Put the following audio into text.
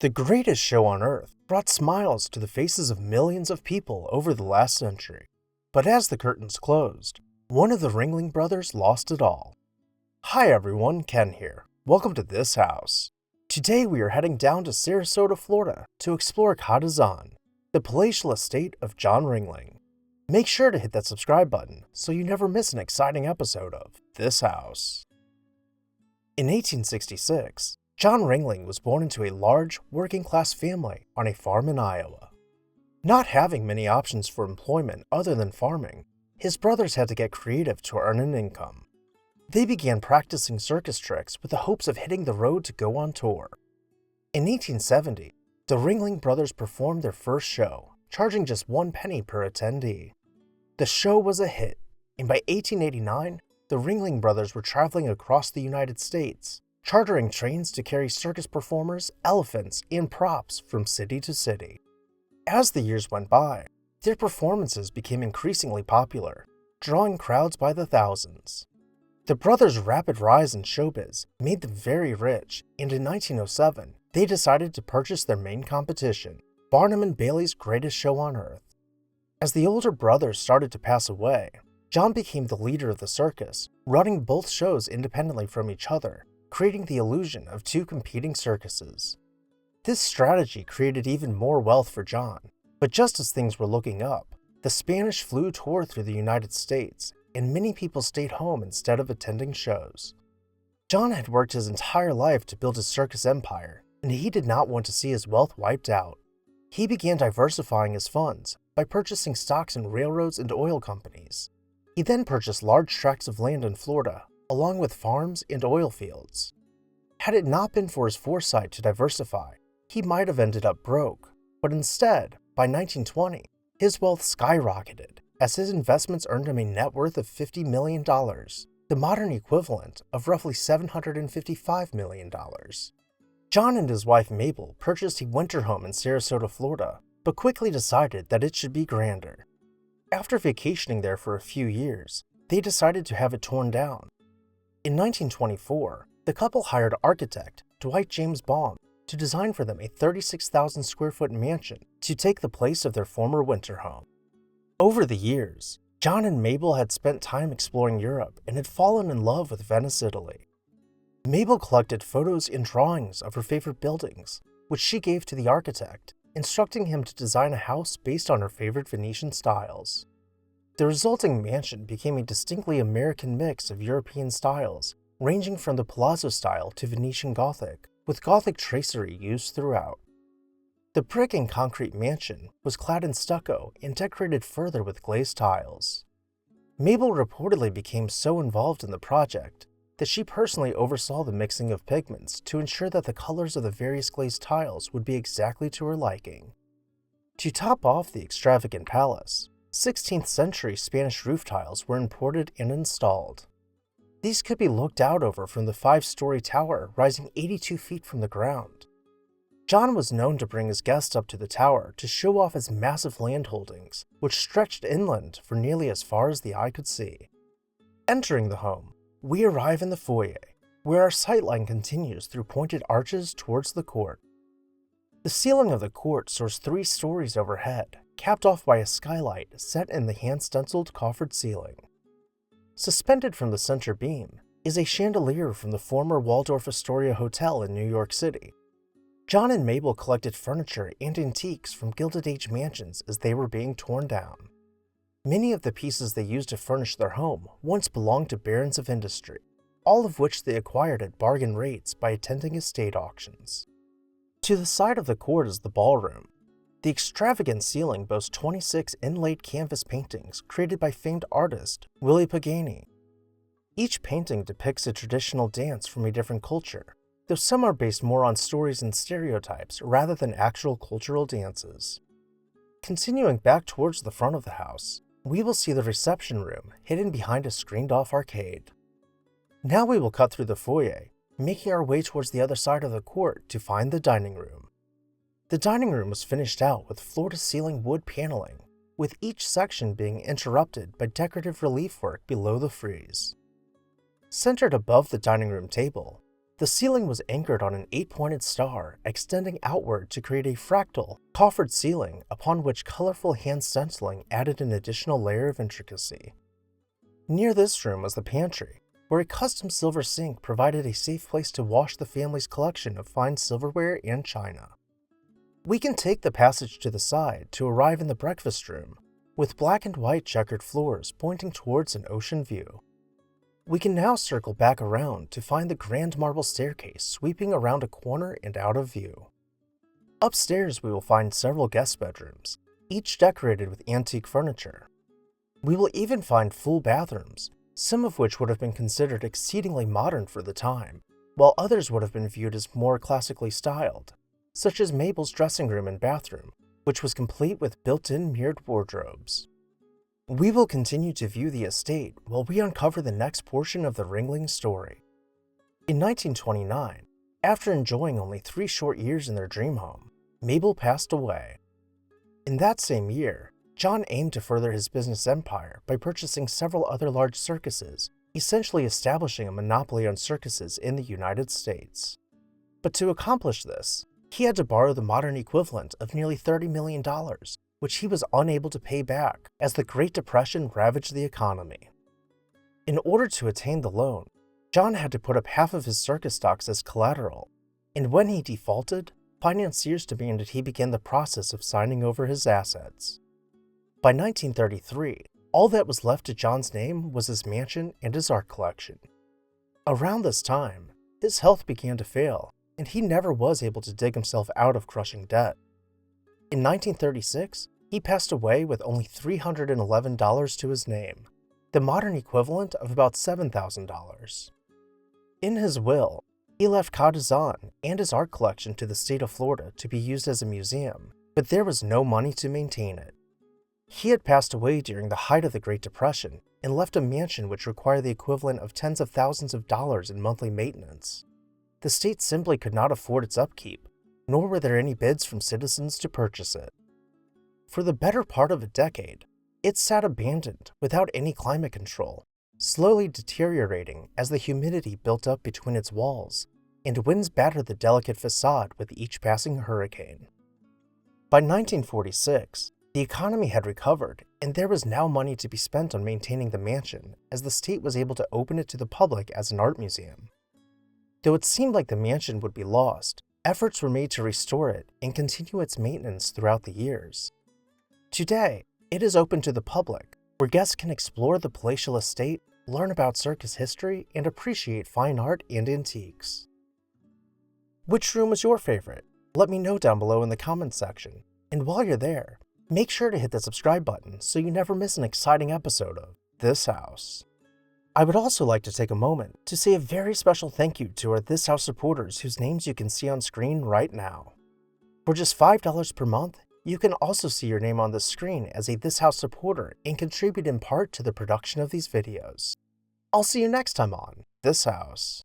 The greatest show on earth brought smiles to the faces of millions of people over the last century. But as the curtains closed, one of the Ringling brothers lost it all. Hi everyone, Ken here. Welcome to this house. Today we are heading down to Sarasota, Florida to explore Kadazan, the palatial estate of John Ringling. Make sure to hit that subscribe button so you never miss an exciting episode of This House. In 1866, John Ringling was born into a large, working-class family on a farm in Iowa. Not having many options for employment other than farming, his brothers had to get creative to earn an income. They began practicing circus tricks with the hopes of hitting the road to go on tour. In 1870, the Ringling brothers performed their first show, charging just 1 penny per attendee. The show was a hit, and by 1889, the Ringling brothers were traveling across the United States, chartering trains to carry circus performers, elephants, and props from city to city. As the years went by, their performances became increasingly popular, drawing crowds by the thousands. The brothers' rapid rise in showbiz made them very rich, and in 1907, they decided to purchase their main competition, Barnum & Bailey's Greatest Show on Earth. As the older brothers started to pass away, John became the leader of the circus, running both shows independently from each other, creating the illusion of two competing circuses. This strategy created even more wealth for John, but just as things were looking up, the Spanish flu tore through the United States, and many people stayed home instead of attending shows. John had worked his entire life to build his circus empire, and he did not want to see his wealth wiped out. He began diversifying his funds by purchasing stocks in railroads and oil companies. He then purchased large tracts of land in Florida, along with farms and oil fields. Had it not been for his foresight to diversify, he might have ended up broke, but instead, by 1920, his wealth skyrocketed as his investments earned him a net worth of $50 million, the modern equivalent of roughly $755 million. John and his wife Mabel purchased a winter home in Sarasota, Florida, but quickly decided that it should be grander. After vacationing there for a few years, they decided to have it torn down. In 1924, the couple hired architect Dwight James Baum to design for them a 36,000 square foot mansion to take the place of their former winter home. Over the years, John and Mabel had spent time exploring Europe and had fallen in love with Venice, Italy. Mabel collected photos and drawings of her favorite buildings, which she gave to the architect, instructing him to design a house based on her favorite Venetian styles. The resulting mansion became a distinctly American mix of European styles, ranging from the Palazzo style to Venetian Gothic, with Gothic tracery used throughout. The brick and concrete mansion was clad in stucco and decorated further with glazed tiles. Mabel reportedly became so involved in the project that she personally oversaw the mixing of pigments to ensure that the colors of the various glazed tiles would be exactly to her liking. To top off the extravagant palace, 16th century Spanish roof tiles were imported and installed. These could be looked out over from the 5-story tower rising 82 feet from the ground. John was known to bring his guests up to the tower to show off his massive land holdings, which stretched inland for nearly as far as the eye could see. Entering the home, we arrive in the foyer, where our sightline continues through pointed arches towards the court. The ceiling of the court soars 3 stories overhead, capped off by a skylight set in the hand-stenciled coffered ceiling. Suspended from the center beam is a chandelier from the former Waldorf Astoria Hotel in New York City. John and Mabel collected furniture and antiques from Gilded Age mansions as they were being torn down. Many of the pieces they used to furnish their home once belonged to barons of industry, all of which they acquired at bargain rates by attending estate auctions. To the side of the court is the ballroom. The extravagant ceiling boasts 26 inlaid canvas paintings created by famed artist Willie Pagani. Each painting depicts a traditional dance from a different culture, though some are based more on stories and stereotypes rather than actual cultural dances. Continuing back towards the front of the house, we will see the reception room hidden behind a screened-off arcade. Now we will cut through the foyer, making our way towards the other side of the court to find the dining room. The dining room was finished out with floor-to-ceiling wood paneling, with each section being interrupted by decorative relief work below the frieze. Centered above the dining room table, The ceiling was anchored on an 8-pointed star extending outward to create a fractal, coffered ceiling upon which colorful hand stenciling added an additional layer of intricacy. Near this room was the pantry, where a custom silver sink provided a safe place to wash the family's collection of fine silverware and china. We can take the passage to the side to arrive in the breakfast room, with black and white checkered floors pointing towards an ocean view. We can now circle back around to find the grand marble staircase sweeping around a corner and out of view. Upstairs we will find several guest bedrooms, each decorated with antique furniture. We will even find full bathrooms, some of which would have been considered exceedingly modern for the time, while others would have been viewed as more classically styled, such as Mabel's dressing room and bathroom, which was complete with built-in mirrored wardrobes. We will continue to view the estate while we uncover the next portion of the Ringling story. In 1929, after enjoying only 3 short years in their dream home, Mabel passed away. In that same year, John aimed to further his business empire by purchasing several other large circuses, essentially establishing a monopoly on circuses in the United States. But to accomplish this, he had to borrow the modern equivalent of nearly $30 million, which he was unable to pay back as the Great Depression ravaged the economy. In order to attain the loan, John had to put up half of his circus stocks as collateral, and when he defaulted, financiers demanded he begin the process of signing over his assets. By 1933, all that was left to John's name was his mansion and his art collection. Around this time, his health began to fail, and he never was able to dig himself out of crushing debt. In 1936, he passed away with only $311 to his name, the modern equivalent of about $7,000. In his will, he left Cadizan and his art collection to the state of Florida to be used as a museum, but there was no money to maintain it. He had passed away during the height of the Great Depression and left a mansion which required the equivalent of tens of thousands of dollars in monthly maintenance. The state simply could not afford its upkeep, nor were there any bids from citizens to purchase it. For the better part of a decade, it sat abandoned without any climate control, slowly deteriorating as the humidity built up between its walls, and winds battered the delicate facade with each passing hurricane. By 1946, the economy had recovered, and there was now money to be spent on maintaining the mansion, as the state was able to open it to the public as an art museum. Though it seemed like the mansion would be lost, efforts were made to restore it and continue its maintenance throughout the years. Today, it is open to the public, where guests can explore the palatial estate, learn about circus history, and appreciate fine art and antiques. Which room was your favorite? Let me know down below in the comments section. And while you're there, make sure to hit the subscribe button so you never miss an exciting episode of This House. I would also like to take a moment to say a very special thank you to our This House supporters whose names you can see on screen right now. For just $5 per month, you can also see your name on the screen as a This House supporter and contribute in part to the production of these videos. I'll see you next time on This House.